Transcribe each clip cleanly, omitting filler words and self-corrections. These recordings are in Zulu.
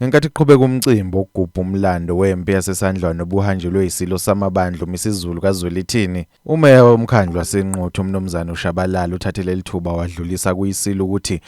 Ngenkathi kuqhubeka umcimbi wokugubha umlando wempi yasesandlwana obuhanjelwe isilo samabandla uMisizulu kaZwelithini, umeya womkhandlu waseNquthu uMnumzane uShabalala uthathele lithuba wadlulisa kuyisilo ukuthi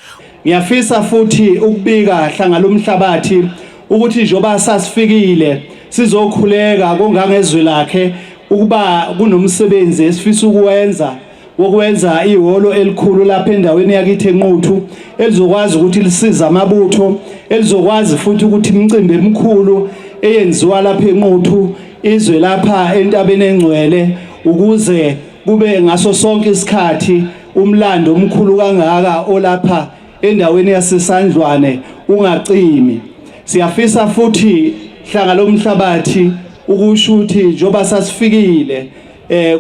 ngiyafisa futhi ukubika hlanga lomhlabathi ukuthi njoba sasifikile sizokhuleka kongangezwe lakhe ukuba kunomsebenzi esifisa ukwenza wokwenza ihholo elikhulu lapha endaweni yakithi eNquthu elizokwazi ukuthi lisiza amabutho elizokwazi futhi ukuthi imicimbi emikhulu eyenziwa lapha eNquthu izwe lapha entabeni engcwele ukuze kube ngaso sonke isikhathi umlando omkhulu kangaka olapha endaweni yasesandlwane ungacimi. Siyafisa futhi hlanga lomhlabathi ukusho ukuthi njoba sasifikile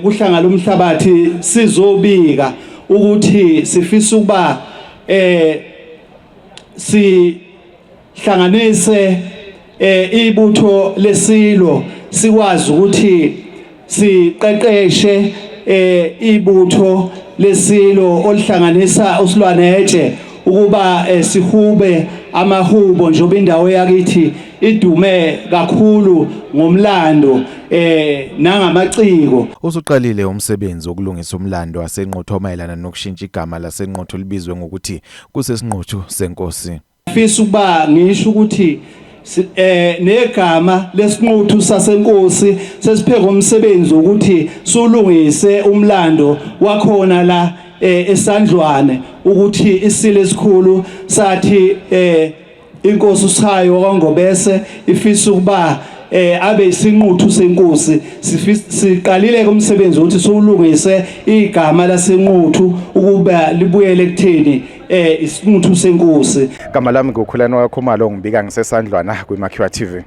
kuhlanga lomhlabathi sizobika ukuthi sifisa ukuba sihlanganise ibutho lesilo sikwazi ukuthi siqeqeshe ibutho lesilo olihlanganisa uSilwanetshe ukuba sihube amahubo njoba indawo yakithi idume kakhulu ngomlando nangamaciko. Usuqalile umsebenzi wokulungisa umlando waseNquthu omayelana nokushintsha igama laseNquthu libizwe ngokuthi kusesinquthu senkosi. Fisa ukuba ngisho ukuthi negama lesinquthu sasenkosi sesipheka umsebenzi ukuthi sulungise umlando wakhona la esandlwane ukuthi isilo esikhulu sathi inkosi uShayo kwaNgobese ifisa ukuba abe isinquthu senkosi. Siqalile umsebenzi ukuthi sulungise igama lasenquthu ukuba libuyele kutheni isinquthu senkosi. Igama lami nguKhulani waKhumalo ngibika ngisesandlwana kwiMakhiwa TV.